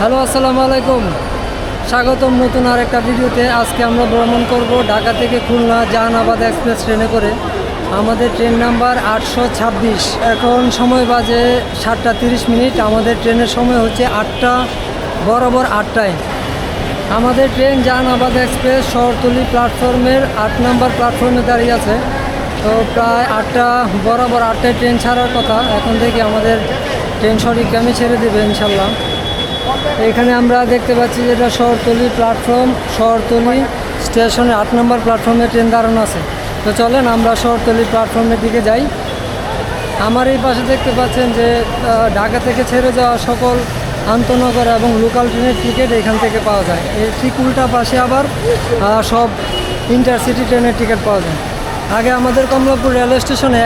Hello, আসসালামু আলাইকুম। স্বাগতম নতুন আর একটা ভিডিওতে। আজকে আমরা ভ্রমণ করব ঢাকা থেকে খুলনা জাহানাবাদ এক্সপ্রেস ট্রেনে করে। আমাদের ট্রেন নাম্বার 826। এখন সময় বাজে 7:30। আমাদের ট্রেনের সময় হচ্ছে 8টা বরাবর 8টায়। আমাদের ট্রেন জাহানাবাদ এক্সপ্রেস শহরতলি প্ল্যাটফর্মের 8 নম্বর প্ল্যাটফর্মে দাঁড়িয়ে আছে। তো প্রায় 8টা বরাবর 8টায় ট্রেন ছাড়ার কথা। এখন থেকে আমাদের ট্রেন সঠিকভাবে ছেড়ে দেবে ইনশাল্লাহ। এখানে আমরা দেখতে পাচ্ছি যেটা শহরতলি প্ল্যাটফর্ম, শহরতলি স্টেশনের 8 নম্বর প্ল্যাটফর্মে ট্রেন দাঁড়ানো আছে। তো চলেন আমরা শহরতলি প্ল্যাটফর্মের দিকে যাই। আমার এই পাশে দেখতে পাচ্ছেন যে ঢাকা থেকে ছেড়ে যাওয়া সকল আন্তনগর এবং লোকাল ট্রেনের টিকিট এখান থেকে পাওয়া যায়। এর ঠিক উল্টা পাশে আবার সব ইন্টারসিটি ট্রেনের টিকিট পাওয়া যায়। আগে আমাদের কমলাপুর রেলওয়ে স্টেশনে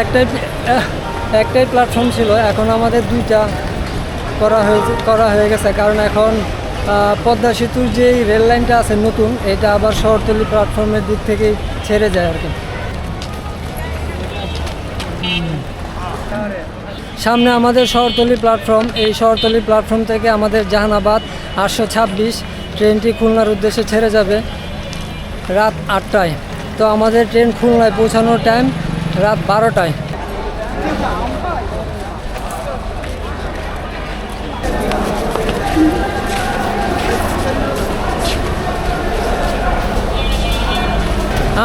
একটাই প্ল্যাটফর্ম ছিল, এখন আমাদের দুইটা করা হয়ে গেছে, কারণ এখন পদ্মা সেতুর যেই রেল লাইনটা আছে নতুন, এটা আবার শহরতলি প্ল্যাটফর্মের দিক থেকেই ছেড়ে যায় আর কি। সামনে আমাদের শহরতলি প্ল্যাটফর্ম। এই শহরতলি প্ল্যাটফর্ম থেকে আমাদের জাহানাবাদ 826 ট্রেনটি খুলনার উদ্দেশ্যে ছেড়ে যাবে রাত 8টায়। তো আমাদের ট্রেন খুলনায় পৌঁছানোর টাইম রাত 12টায়।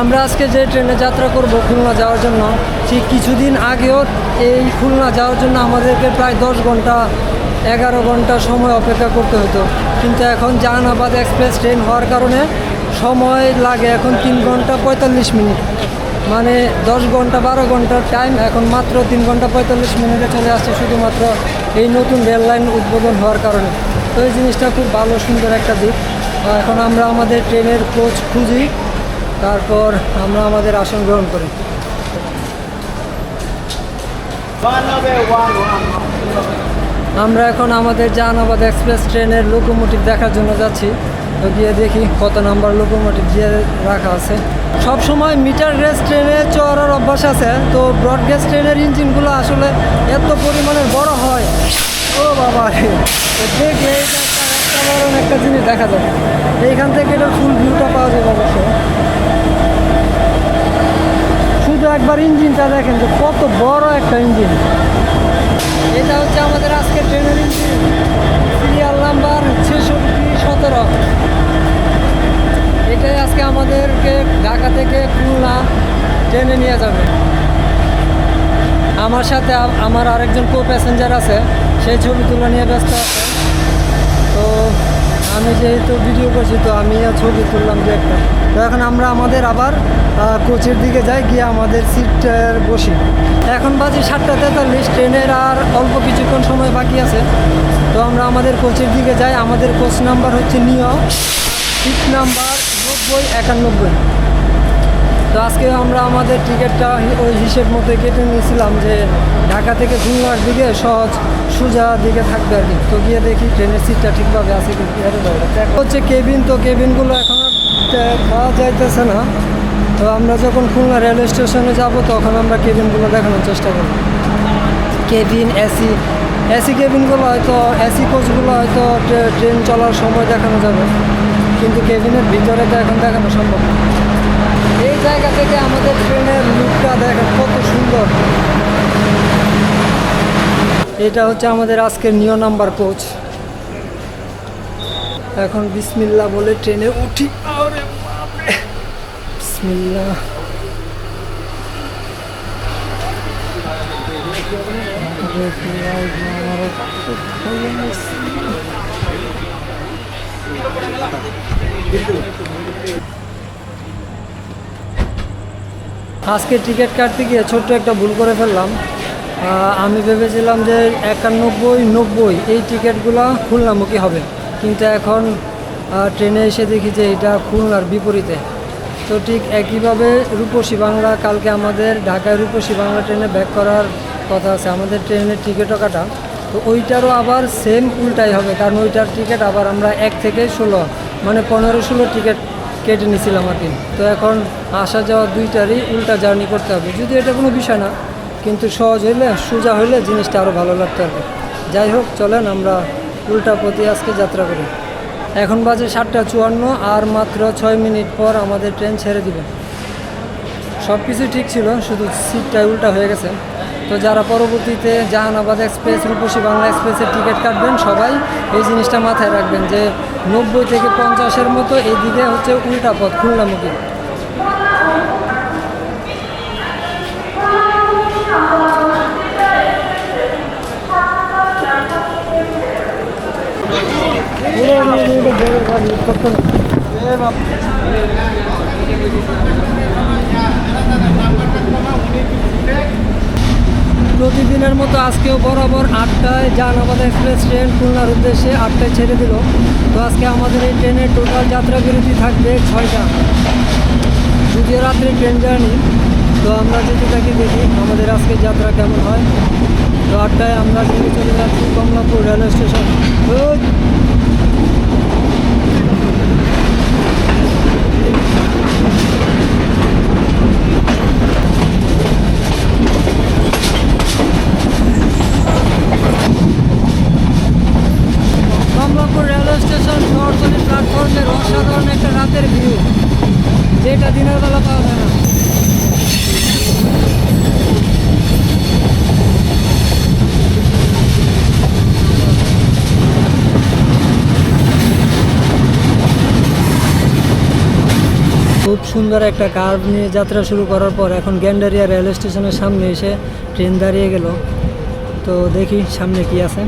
আমরা আজকে যে ট্রেনে যাত্রা করব খুলনা যাওয়ার জন্য, ঠিক কিছুদিন আগেও এই খুলনা যাওয়ার জন্য আমাদেরকে প্রায় 10 ঘন্টা 11 ঘন্টা সময় অপেক্ষা করতে হতো, কিন্তু এখন জাহানাবাদ এক্সপ্রেস ট্রেন হওয়ার কারণে সময় লাগে এখন 3 ঘন্টা 45 মিনিট। মানে 10 ঘন্টা 12 ঘন্টার টাইম এখন মাত্র 3 ঘন্টা 45 মিনিটে চলে আসছে, শুধুমাত্র এই নতুন রেল লাইন উদ্বোধন হওয়ার কারণে। তো এই জিনিসটা খুব ভালো, সুন্দর একটা দিক। এখন আমরা আমাদের ট্রেনের কোচ খুঁজি, তারপর আমরা আমাদের আসন গ্রহণ করি। আমরা এখন আমাদের জাহানাবাদ এক্সপ্রেস ট্রেনের লোকোমোটিভ দেখার জন্য যাচ্ছি। তো গিয়ে দেখি কত নাম্বার লোকোমোটিভ দিয়ে রাখা আছে। সব সময় মিটার গেজ ট্রেনে চড়ার অভ্যাস আছে, তো ব্রড গেজ ট্রেনের ইঞ্জিনগুলো আসলে এত পরিমাণের বড় হয়, ও বাবা রে, দেখলে এটা একটা জিনিস দেখা যাবে। এইখান থেকে এটা ফুল ভিউটা পাওয়া যাবে অবশ্য। শুধু একবার ইঞ্জিনটা দেখেন যে কত বড় একটা ইঞ্জিন। এটা হচ্ছে আমাদের আজকের ট্রেনের ইঞ্জিন, সিরিয়াল নাম্বার 6617। এটাই আজকে আমাদেরকে ঢাকা থেকে খুলনা ট্রেনে নিয়ে যাবে। আমার সাথে আমার আরেকজন কো প্যাসেঞ্জার আছে, সেই ছবি তুলা নিয়ে ব্যস্ত আছে। তো আমি যেহেতু ভিডিও করছি, তো আমিও ছবি তুললাম যে একটা। তো এখন আমরা আমাদের আবার কোচের দিকে যাই, গিয়ে আমাদের সিটের বসি। এখন বাজে 7:43, ট্রেনের আর অল্প কিছুক্ষণ সময় বাকি আছে। তো আমরা আমাদের কোচের দিকে যাই। আমাদের কোচ নাম্বার হচ্ছে সিট নাম্বার 9091। তো আজকে আমরা আমাদের টিকিটটা ওই হিসেব মতো কেটে নিয়েছিলাম যে ঢাকা থেকে খুলনার দিকে সহজ সোজা দিকে থাকবে আর কি। তো গিয়ে দেখি ট্রেনের সিটটা ঠিকভাবে আছে কিন্তু। হচ্ছে কেবিন, তো কেবিনগুলো এখন পাওয়া যাইতেছে না। তো আমরা যখন খুলনা রেলওয়ে স্টেশনে যাব তখন আমরা কেবিনগুলো দেখানোর চেষ্টা করব। কেবিন এসি কেবিনগুলো হয়তো, এসি কোচগুলো হয়তো ট্রেন চলার সময় দেখানো যাবে, কিন্তু কেবিনের ভিতরে তো এখন দেখানো সম্ভব না। এই জায়গা থেকে আমাদের ট্রেনের লুকটা দেখেন কত সুন্দর। এটা হচ্ছে আমাদের আজকের নিউ নাম্বার কোচ। এখন বিসমিল্লাহ বলে ট্রেনে উঠি। বিসমিল্লাহ। আজকে টিকিট কাটতে গিয়ে ছোট্ট একটা ভুল করে ফেললাম। আমি ভেবেছিলাম যে 91-90 এই টিকিটগুলো খুলনামুখী হবে, কিন্তু এখন ট্রেনে এসে দেখি যে এটা খুলনার বিপরীতে। তো ঠিক একইভাবে রূপসী বাংলা, কালকে আমাদের ঢাকায় রূপসী বাংলা ট্রেনে ব্যাক করার কথা আছে, আমাদের ট্রেনের টিকিটও কাটা। তো ওইটারও আবার সেম উল্টাই হবে, কারণ ওইটার টিকিট আবার আমরা 1 থেকে 16 মানে 15-16 টিকিট কেটে নিয়েছিলাম আর কি। তো এখন আসা যাওয়া দুইটারই উল্টা জার্নি করতে হবে। যদি এটা কোনো বিষয় না, কিন্তু সহজ হইলে, সোজা হইলে জিনিসটা আরও ভালো লাগতো আর কি। যাই হোক, চলেন আমরা উল্টা পথে আজকে যাত্রা করি। এখন বাজে 7:54, আর মাত্র 6 মিনিট পর আমাদের ট্রেন ছেড়ে দিবে। সব কিছু ঠিক ছিল, শুধু সিটটাই উল্টা হয়ে গেছে। তো যারা পরবর্তীতে জাহানাবাদ এক্সপ্রেস, রূপসী বাংলা এক্সপ্রেসের টিকিট কাটবেন, সবাই এই জিনিসটা মাথায় রাখবেন যে 90 থেকে 50-এর মতো এইদিকে হচ্ছে উল্টা পথ, খুলনামুখী। প্রতিদিনের মতো আজকেও বরাবর 8টায় জাহানাবাদ এক্সপ্রেস ট্রেন খুলনার উদ্দেশ্যে 8টায় ছেড়ে দিল। তো আজকে আমাদের এই ট্রেনের টোটাল যাত্রা বিরতি থাকবে 6টা, যদিও রাত্রে ট্রেন জার্নি। তো আমরা যেতে থাকি, দেখি আমাদের আজকে যাত্রা কেমন হয়। তো 8টায় আমরা ট্রেনে চলে যাচ্ছি Kamalapur railway station. Kamalapur railway station শহরতলি প্ল্যাটফর্মের অসাধারণ একটা রাতের ভিউ, যেটা দিনের বেলা পাওয়া যায় না। খুব সুন্দর একটা কার্ভ নিয়ে যাত্রা শুরু করার পর এখন গ্যান্ডারিয়া রেলওয়ে স্টেশনের সামনে এসে ট্রেন দাঁড়িয়ে গেল। তো দেখি সামনে কি আছে।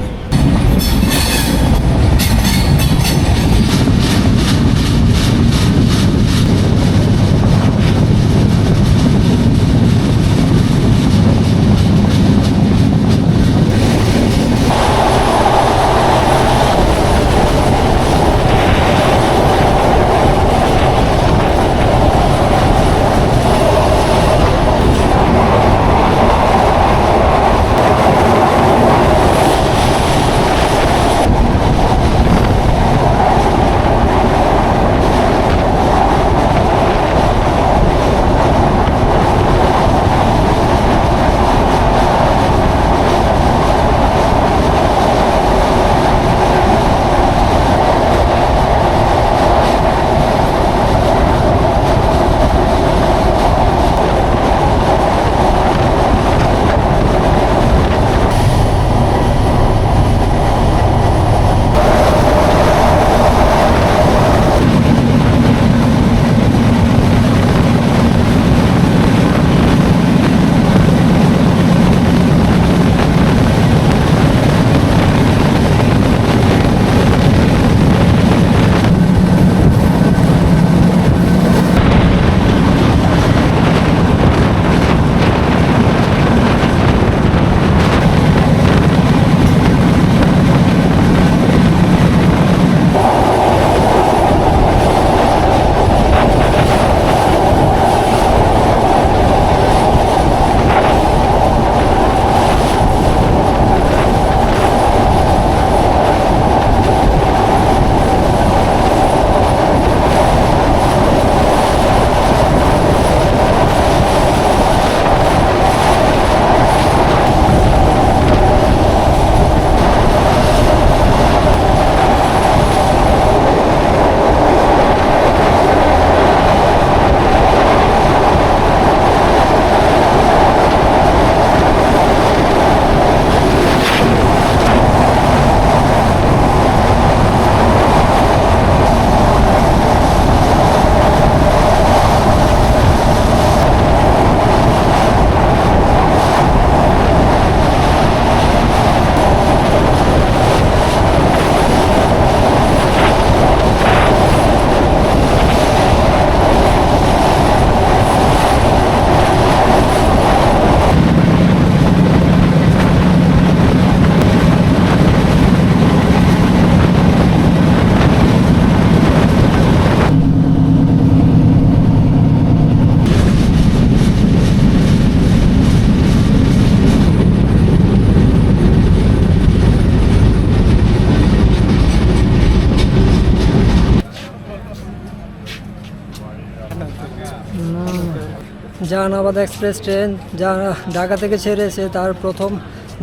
জাহানাবাদ এক্সপ্রেস ট্রেন যা ঢাকা থেকে ছেড়েছে তার প্রথম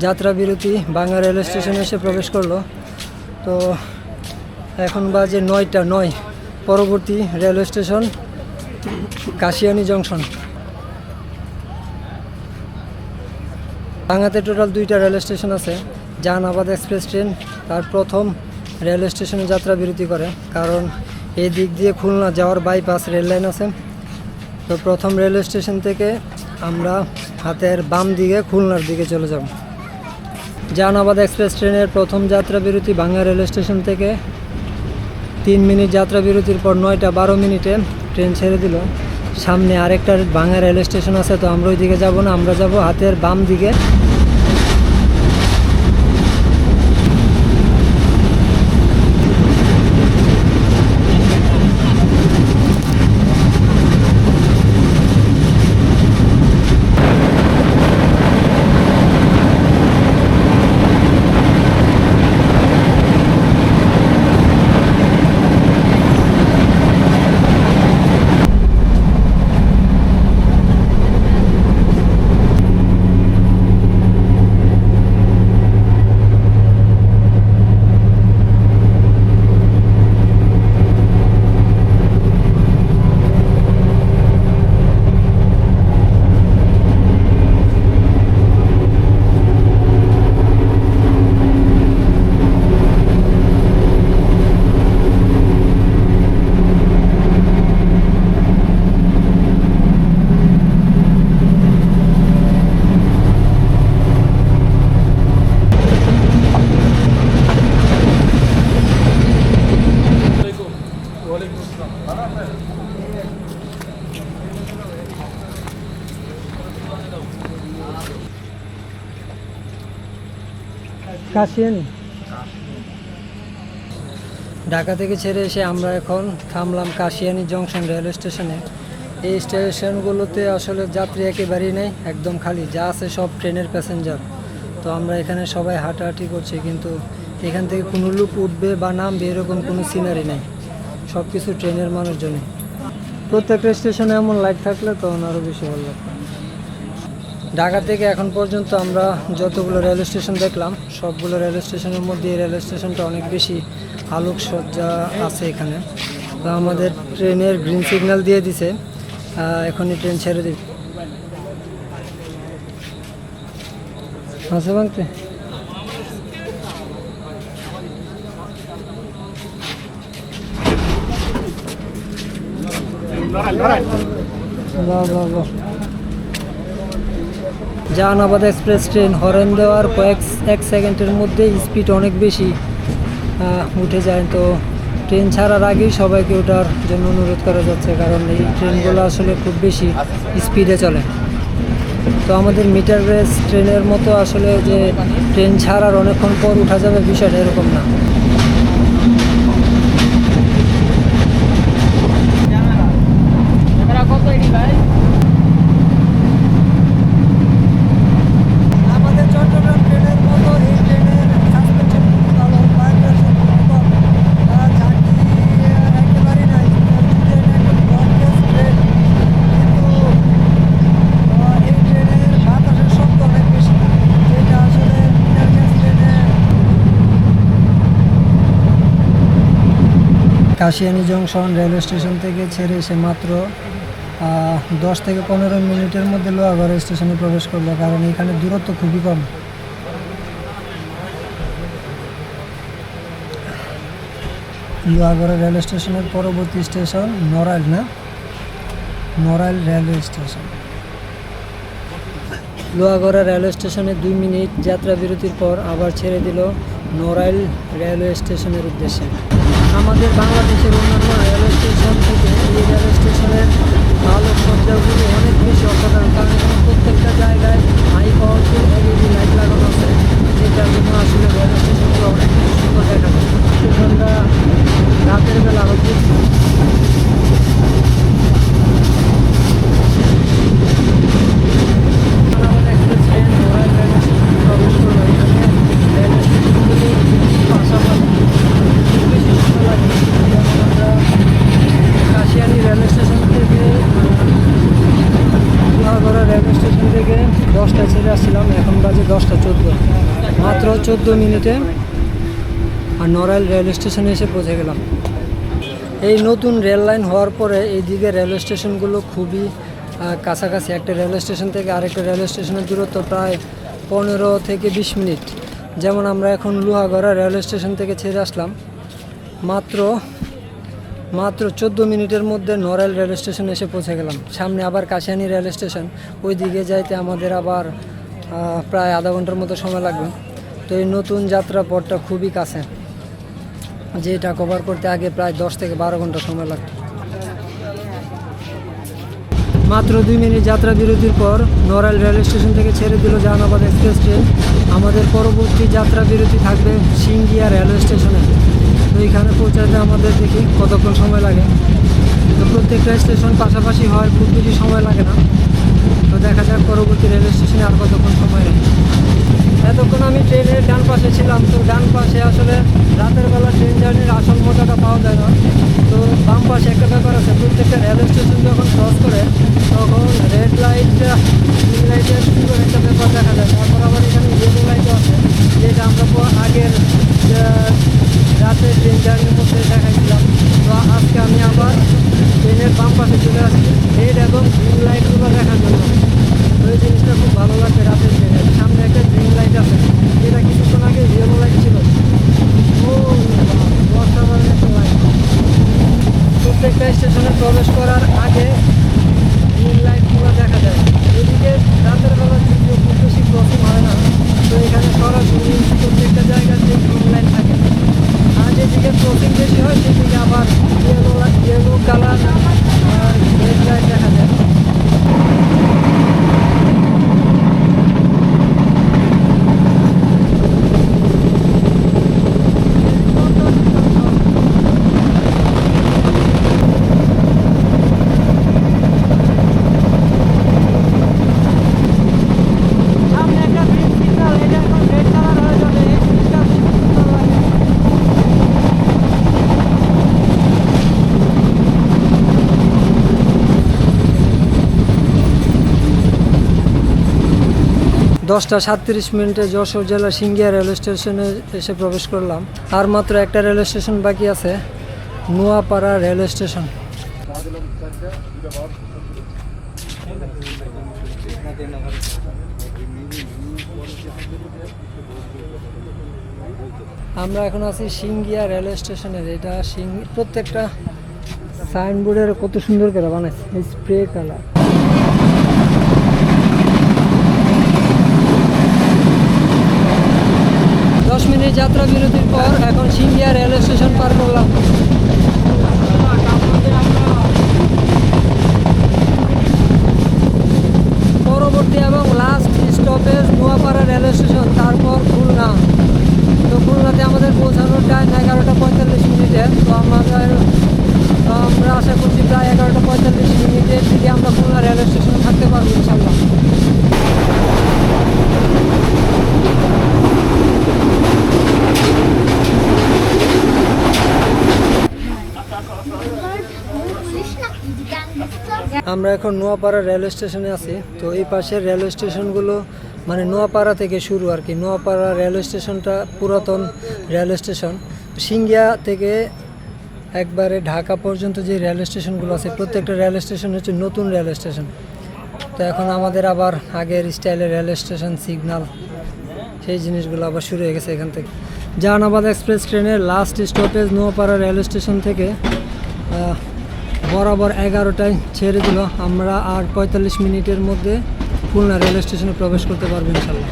যাত্রা বিরতি বাংলা রেলওয়ে স্টেশনে এসে প্রবেশ করলো। তো এখন বাজে 9টা 9। পরবর্তী রেলওয়ে স্টেশন কাশিয়ানী জংশন। ভাঙাতে টোটাল 2টা রেলওয়ে স্টেশন আছে। জাহানাবাদ এক্সপ্রেস ট্রেন তার প্রথম রেলওয়ে স্টেশনে যাত্রা বিরতি করে, কারণ এই দিক দিয়ে খুলনা যাওয়ার বাইপাস রেল লাইন আছে। তো প্রথম রেলওয়ে স্টেশন থেকে আমরা হাতের বাম দিকে খুলনার দিকে চলে যাব। জাহানাবাদ এক্সপ্রেস ট্রেনের প্রথম যাত্রা বিরতি ভাঙ্গা রেলওয়ে স্টেশন থেকে 3 মিনিট যাত্রা বিরতির পর 9টা 12 ট্রেন ছেড়ে দিল। সামনে আরেকটা ভাঙ্গা রেলওয়ে স্টেশন আছে, তো আমরা ওই দিকে যাব না, আমরা যাব হাতের বাম দিকে। কাশিয়ানী ঢাকা থেকে ছেড়ে এসে আমরা এখন থামলাম কাশিয়ানী জংশন রেলওয়ে স্টেশনে। এই স্টেশনগুলোতে আসলে যাত্রী একেবারেই নেই, একদম খালি, যা আছে সব ট্রেনের প্যাসেঞ্জার। তো আমরা এখানে সবাই হাঁটাহাঁটি করছি, কিন্তু এখান থেকে কোনো লোক উঠবে বা নামবে এরকম কোনো সিনারি নেই, সব কিছু ট্রেনের মানুষজনই। প্রত্যেকটা স্টেশনে এমন লাইট থাকলে তখন আরও বেশি ভালো লাগতো। ঢাকা থেকে এখন পর্যন্ত আমরা যতগুলো রেলওয়ে স্টেশন দেখলাম, সবগুলো রেলওয়ে স্টেশনের মধ্যে এই রেলওয়ে স্টেশনটা অনেক বেশি আলোকসজ্জা আছে এখানে। তো আমাদের ট্রেনের গ্রিন সিগন্যাল দিয়ে দিছে, এখনই ট্রেন ছেড়ে দিবে। আছে ভাঙতে জাহানাবাদ এক্সপ্রেস ট্রেন হরেন দেওয়ার এক সেকেন্ডের মধ্যে স্পিড অনেক বেশি উঠে যায়। তো ট্রেন ছাড়ার আগেই সবাইকে ওঠার জন্য অনুরোধ করা যাচ্ছে, কারণ এই ট্রেনগুলো আসলে খুব বেশি স্পিডে চলে। তো আমাদের মিটার রেস ট্রেনের মতো আসলে যে ট্রেন ছাড়ার অনেকক্ষণ পর উঠা যাবে বিষয়টা এরকম না। আমাদের চট্টগ্রাম ট্রেনের মতো এই ট্রেনের সাসপেনশন খুব ভালো, ভাইব্রেশন খুব কম, ঝাঁকি একেবারেই নাই। একটা ব্রডগেজ ট্রেন, কিন্তু এই ট্রেনের বাতাসের শব্দ অনেক বেশি, যেটা আসলে মিটারগেজ ট্রেনে। কাশিয়ানী জংশন রেলওয়ে স্টেশন থেকে ছেড়ে এসে মাত্র 10 থেকে 15 মিনিটের মধ্যে লোহাগড়া স্টেশনে প্রবেশ করলো, কারণ এখানে দূরত্ব খুবই কম। লোহাগড়া রেলওয়ে স্টেশনের পরবর্তী station Narail railway station. Lohagara railway স্টেশনে 2 মিনিট যাত্রা বিরতির পর আবার ছেড়ে দিল নড়াইল রেলওয়ে স্টেশনের উদ্দেশ্যে। আমাদের বাংলাদেশের অন্যান্য রেলওয়ে স্টেশন থেকে এই রেলওয়ে স্টেশনের আলোকসজ্জাগুলো অনেক বেশি অসাধারণ, কারণ এখানে প্রত্যেকটা জায়গায় হাই পাওয়ারফুল LED লাইট লাগানো আছে, যেটার জন্য আসলে রেলওয়ে স্টেশনগুলো অনেক বেশি সুন্দর দেখা যায়। স্টেশনটা রাতের বেলা হচ্ছে এক্সপ্রেস ট্রেন নড়াইল রেলওয়ে স্টেশনে প্রবেশ করলো। এখানে রেলওয়ে স্টেশনগুলি পাশাপাশি বেশি সুন্দর লাগে। আমরা কাশিয়ানী রেলওয়ে স্টেশন থেকে লোহাগড়া রেলওয়ে স্টেশন থেকে 10টায় ছেড়ে আসছিলাম, এখন বাজে 10টা 14, মাত্র 14 মিনিটে আর নড়াইল রেল স্টেশনে এসে পৌঁছে গেলাম। এই নতুন রেল লাইন হওয়ার পরে এইদিকে রেল স্টেশনগুলো খুবই কাছাকাছি। একটা রেল স্টেশন থেকে আরেকটা রেল স্টেশনের দূরত্ব প্রায় 15 থেকে 20 মিনিট। যেমন আমরা এখন লোহাগড়া রেল স্টেশন থেকে ছেড়ে আসলাম, মাত্র 14 মিনিটের মধ্যে নড়াইল রেল স্টেশনে এসে পৌঁছে গেলাম। সামনে আবার কাশিয়ানী রেল স্টেশন, ওই দিকে যাইতে আমাদের আবার প্রায় আধা ঘন্টার মতো সময় লাগবে। তো এই নতুন যাত্রা পথটা খুবই কাছে, যেটা কভার করতে আগে প্রায় 10 থেকে 12 ঘন্টা সময় লাগত। মাত্র 2 মিনিট যাত্রা বিরতির পর নড়াইল রেল স্টেশন থেকে ছেড়ে দিল জাহানাবাদ এক্সপ্রেস ট্রেন। আমাদের পরবর্তী যাত্রা বিরতি থাকবে সিঙ্গিয়া রেলওয়ে স্টেশনে। তো এখানে পৌঁছাতে আমাদের দেখি কতক্ষণ সময় লাগে। তো প্রত্যেকটা স্টেশন পাশাপাশি হয়, খুব বেশি সময় লাগে না। তো দেখা যাক পরবর্তী রেল স্টেশনে আর কতক্ষণ সময় লাগে। এতক্ষণ আমি ট্রেনের ডান পাশে ছিলাম। তো ডান পাশে আসলে রাতের বেলা ট্রেন জার্নির আসল মজাটা পাওয়া যায় না। তো বাম পাশে একটা ব্যাপার আছে, প্রত্যেকটা রেল স্টেশন যখন ক্রস করে তখন রেড লাইট, গ্রিন লাইটের সুন্দর একটা ব্যাপার দেখা যায়। তারপর আবার এখানে ইয়েলো লাইটও আছে, যেটা আমরা আগের রাতের ট্রেন জার্নির মধ্যে দেখাইছিলাম। তো আজকে আমি আবার ট্রেনের বাম পাশে চলে আসছি রেড এবং গ্রিন লাইটগুলো দেখার জন্য। ওই জিনিসটা খুব ভালো লাগছে রাতের ট্রেনের। সামনে একটা গ্রিন লাইট আছে, যেটা কিছুক্ষণ আগে ইয়েলো লাইট ছিল। ও অসাধারণ একটা লাইট। প্রত্যেকটা স্টেশনে প্রবেশ করার আগে গ্রিন লাইটগুলো দেখা যায়। এদিকে রাতের বেলা যদিও খুব বেশি ক্রসিং হয় না, তো এখানে সরাসরি প্রত্যেকটা জায়গাতে গ্রিন লাইট থাকে। আর যেদিকে ক্রসিং বেশি হয় সেদিকে আবার ইয়েলো কালার রেড লাইট দেখা যায়। দশটা 37 মিনিটে যশোর জেলার সিঙ্গিয়া রেলওয়ে স্টেশনে এসে প্রবেশ করলাম। আর মাত্র একটা রেলওয়ে স্টেশন বাকি আছে, নোয়াপাড়া রেলওয়ে স্টেশন। আমরা এখন আছি সিঙ্গিয়া রেলওয়ে স্টেশনের। এটা প্রত্যেকটা সাইনবোর্ডের কত সুন্দর করে বানাইছে, স্প্রে কালার। মিনিট যাত্রা বিরতির পর এখন সিঙ্গিয়া রেলওয়ে স্টেশন পার করলাম। পরবর্তী এবং last stoppage Noapara railway station, তারপর খুলনা। তো খুলনাতে আমাদের পৌঁছানোর টাইম 11:45 মিনিটে। তো আমরা আশা করছি প্রায় 11:45 মিনিটের দিকে আমরা খুলনা রেলওয়ে স্টেশনে থাকতে পারবো ইনশাল্লাহ। আমরা এখন নোয়াপাড়া রেলওয়ে স্টেশনে আছি। তো এই পাশের রেলওয়ে স্টেশনগুলো মানে নোয়াপাড়া থেকে শুরু আর কি। নোয়াপাড়া রেলওয়ে স্টেশনটা পুরাতন রেলওয়ে স্টেশন। সিঙ্গিয়া থেকে একবারে ঢাকা পর্যন্ত যে রেলওয়ে স্টেশনগুলো আছে প্রত্যেকটা রেলওয়ে স্টেশন হচ্ছে নতুন রেলওয়ে স্টেশন। তো এখন আমাদের আবার আগের স্টাইলের রেলওয়ে স্টেশন, সিগন্যাল, সেই জিনিসগুলো আবার শুরু হয়ে গেছে এখান থেকে। জাহানাবাদ এক্সপ্রেস ট্রেনের last stoppage Noapara railway station থেকে বরাবর 11টায় ছেড়ে দিল। আমরা আর 45 মিনিটের মধ্যে খুলনা রেলওয়ে স্টেশনে প্রবেশ করতে পারবো ইনশাল্লাহ।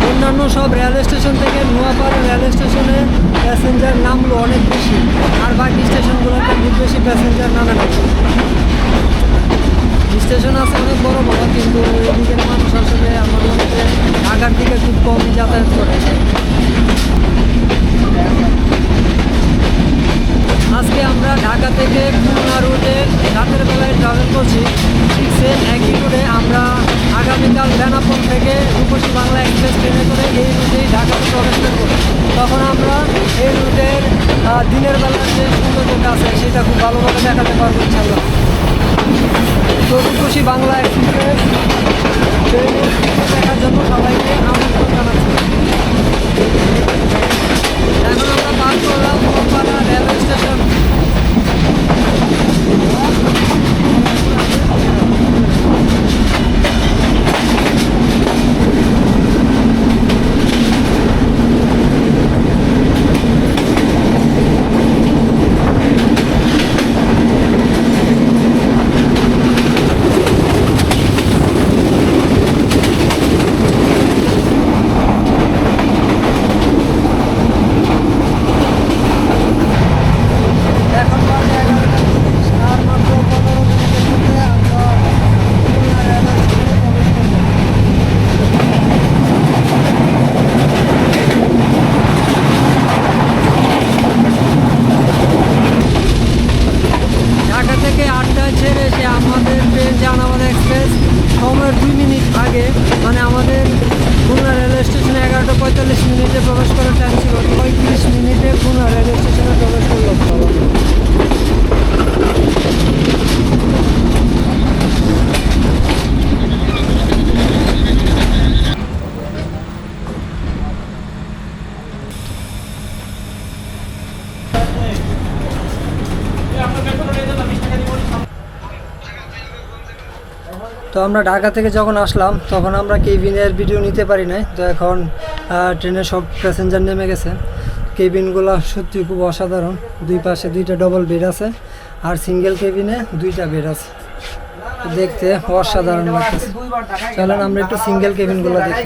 অন্যান্য সব রেলওয়ে স্টেশন থেকে নোয়াপাড়া রেলওয়ে স্টেশনে প্যাসেঞ্জার নামলো অনেক বেশি, আর বাকি স্টেশনগুলোতে খুব বেশি প্যাসেঞ্জার নামে না। স্টেশন আছে অনেক বড় বড়, কিন্তু এদিকের মানুষ আসলে আমাদের মধ্যে ঢাকার দিকে খুব কমই যাতায়াত করে। আজকে আমরা ঢাকা থেকে খুলনা রুটে রাতের বেলায় ট্রাভেল করছি। ঠিক সেম একই রুটে আমরা আগামীকাল বেনাপোল থেকে রূপসী বাংলা এক্সপ্রেস ট্রেনে করে এই রুটেই ঢাকাতে প্রবেশ করব। তখন আমরা এই রুটের দিনের বেলার যে সৌন্দর্যটা আছে সেটা খুব ভালোভাবে দেখাতে পারবো ইনশাল্লাহ। খুশি বাংলা এক্সপ্রেস ট্রেনের দেখার জন্য সবাইকে আমন্ত্রণ জানাচ্ছি। এখন আমরা পার করলাম মোমপাড়া রেলওয়ে স্টেশন। এখন বাজে 11:30, আর মাত্র 15 মিনিটের মধ্যে আমরা খুলনা রেলওয়ে স্টেশনে প্রবেশ করব। ঢাকা থেকে 8টায় ছেড়ে এসে আমাদের ট্রেন জাহানাবাদ এক্সপ্রেস সময়ের 2 মিনিট আগে, মানে আমাদের খুলনা রেলওয়ে স্টেশনে 11:45 প্রবেশ করার টাইম ছিল, 35 মিনিটে খুলনা রেলওয়ে স্টেশনে প্রবেশ করলো। তো আমরা ঢাকা থেকে যখন আসলাম তখন আমরা কেবিনের ভিডিও নিতে পারি নাই। তো এখন ট্রেনে সব প্যাসেঞ্জার নেমে গেছে। কেবিনগুলো সত্যি খুব অসাধারণ। দুই পাশে 2টা ডবল বেড আছে, আর সিঙ্গেল কেবিনে 2টা বেড আছে। দেখতে অসাধারণ লাগতেছে। চলেন আমরা একটু সিঙ্গেল কেবিনগুলো দেখি।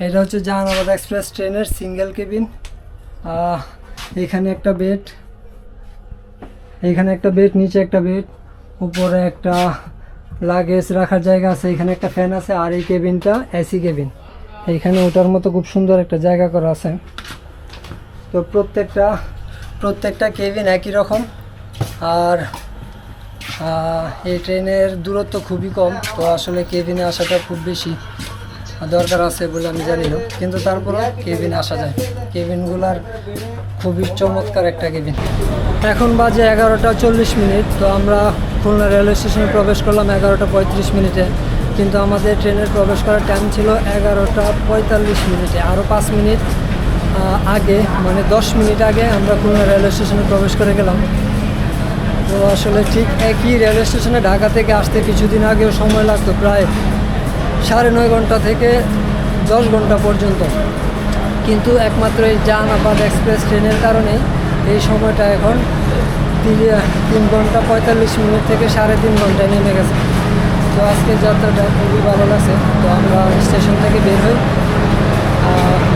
এটা হচ্ছে জাহানাবাদ এক্সপ্রেস ট্রেনের সিঙ্গেল কেবিন। এখানে একটা বেড, এইখানে একটা বেড, নিচে একটা বেড, উপরে একটা লাগেজ রাখার জায়গা আছে, এখানে একটা ফ্যান আছে। আর এই কেবিনটা এসি কেবিন, এইখানে ওটার মতো খুব সুন্দর একটা জায়গা করা আছে। তো প্রত্যেকটা কেবিন একই রকম। আর এই ট্রেনের দূরত্ব খুবই কম, তো আসলে কেবিনে আসাটা খুব বেশি দরকার আছে বলে আমি জানি না, কিন্তু তারপরে কেবিনে আসা যায়। কেবিনগুলার খুবই চমৎকার একটা কেবিন। এখন বাজে 11:40। তো আমরা খুলনা রেলওয়ে স্টেশনে প্রবেশ করলাম 11:35, কিন্তু আমাদের ট্রেনের প্রবেশ করার টাইম ছিল 11:45। আরও 5 মিনিট আগে, মানে 10 মিনিট আগে আমরা খুলনা রেলওয়ে স্টেশনে প্রবেশ করে গেলাম। তো আসলে ঠিক একই রেলওয়ে স্টেশনে ঢাকা থেকে আসতে কিছুদিন আগেও সময় লাগতো প্রায় 9.5 ঘন্টা থেকে 10 ঘন্টা পর্যন্ত, কিন্তু একমাত্র এই জাহানাবাদ এক্সপ্রেস ট্রেনের কারণে এই সময়টা এখন 3 ঘন্টা 45 মিনিট থেকে 3.5 ঘন্টায় নেমে গেছে। তো আজকের যাত্রাটা খুবই ভালো লাগছে। তো আমরা স্টেশন থেকে বের হই,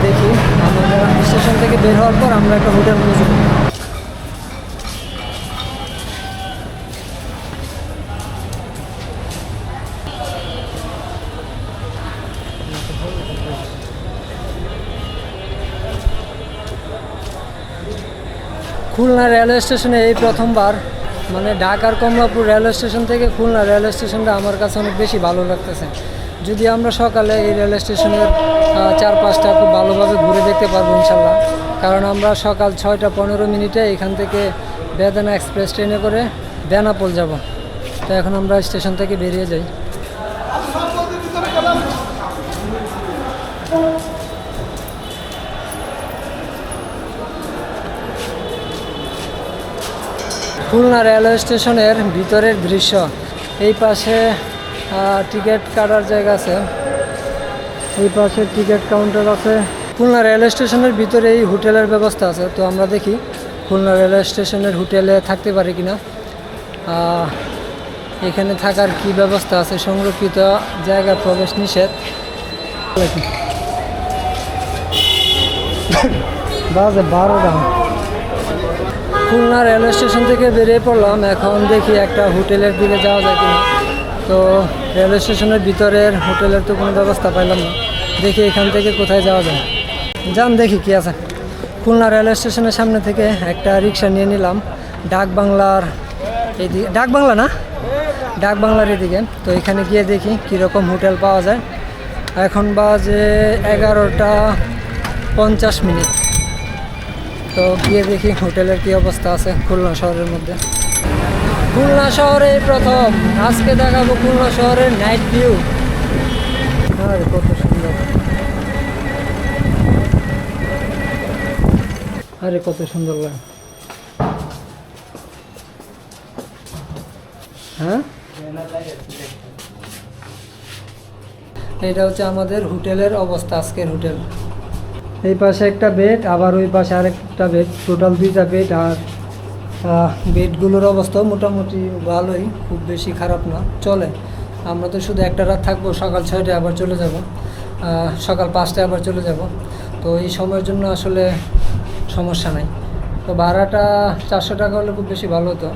দেখি আমরা স্টেশন থেকে বের হওয়ার পর আমরা একটা হোটেল খুঁজব। খুলনা রেলওয়ে স্টেশনে এই প্রথমবার, মানে ঢাকার কমলাপুর রেলওয়ে স্টেশন থেকে খুলনা রেলওয়ে স্টেশনটা আমার কাছে অনেক বেশি ভালো লাগতেছে। যদি আমরা সকালে এই রেলওয়ে স্টেশনের চারপাশটা খুব ভালোভাবে ঘুরে দেখতে পারবো ইনশাল্লাহ, কারণ আমরা সকাল 6:15 এখান থেকে বেদানা এক্সপ্রেস ট্রেনে করে বেনাপোল যাব। তো এখন আমরা স্টেশন থেকে বেরিয়ে যাই। খুলনা রেলওয়ে স্টেশনের ভিতরের দৃশ্য। এই পাশে টিকিট কাটার জায়গা আছে, এই পাশে টিকিট কাউন্টার আছে। খুলনা রেলওয়ে স্টেশনের ভিতরে এই হোটেলের ব্যবস্থা আছে। তো আমরা দেখি খুলনা রেলওয়ে স্টেশনের হোটেলে থাকতে পারি কিনা। এখানে থাকার কি ব্যবস্থা আছে? সংরক্ষিত জায়গা, প্রবেশ নিষেধ। বাজে 12টা। খুলনা রেলওয়ে স্টেশন থেকে বেরিয়ে পড়লাম। এখন দেখি একটা হোটেলের দিকে যাওয়া যায় কিনা। তো রেলওয়ে স্টেশনের ভিতরের হোটেলের তো কোনো ব্যবস্থা পাইলাম না। দেখি এখান থেকে কোথায় যাওয়া যায়, যান দেখি কি আছে। খুলনা রেলওয়ে স্টেশনের সামনে থেকে একটা রিক্সা নিয়ে নিলাম ডাকবাংলার এইদিকে, ডাকবাংলা না, ডাকবাংলার এদিকে। তো এখানে গিয়ে দেখি কীরকম হোটেল পাওয়া যায়। এখন বাজে 11:50। তো গিয়ে দেখি হোটেলের কী অবস্থা আছে খুলনা শহরের মধ্যে। খুলনা শহরে প্রথম আজকে দেখাবো খুলনা শহরের নাইট ভিউ। আরে কত সুন্দর, আরে কত সুন্দর লাগে। হ্যাঁ, এটা হচ্ছে আমাদের হোটেলের অবস্থা, আজকের হোটেল। এই পাশে একটা বেড, আবার ওই পাশে আরেকটা বেড, টোটাল 2টা বেড। আর বেডগুলোর অবস্থা মোটামুটি ভালোই, খুব বেশি খারাপ না, চলে। আমরা তো শুধু একটা রাত থাকবো, সকাল 6টায় আবার চলে যাব, সকাল 5টায় আবার চলে যাব। তো এই সময়ের জন্য আসলে সমস্যা নাই। তো ভাড়াটা 400 টাকা হলে খুব বেশি ভালো হতো,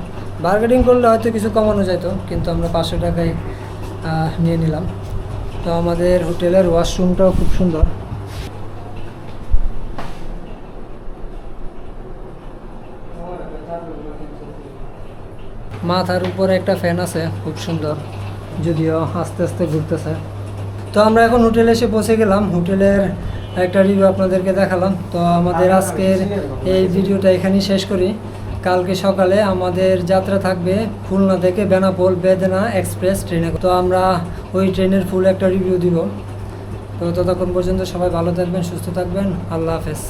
বার্গেনিং করলে হয়তো কিছু কমানো যেত, কিন্তু আমরা 500 টাকায় নিয়ে নিলাম। তো আমাদের হোটেলের ওয়াশরুমটাও খুব সুন্দর। মাথার উপরে একটা ফ্যান আছে, খুব সুন্দর, যদিও আস্তে আস্তে ঘুরতেছে। তো আমরা এখন হোটেলে এসে পৌঁছে গেলাম, হোটেলের একটা রিভিউ আপনাদেরকে দেখালাম। তো আমাদের আজকের এই ভিডিওটা এখানেই শেষ করি। কালকে সকালে আমাদের যাত্রা থাকবে খুলনা থেকে বেনাপোল বেদনা এক্সপ্রেস ট্রেনে। তো আমরা ওই ট্রেনের ফুল একটা রিভিউ দিব। তো ততক্ষণ পর্যন্ত সবাই ভালো থাকবেন, সুস্থ থাকবেন, আল্লাহ হাফেজ।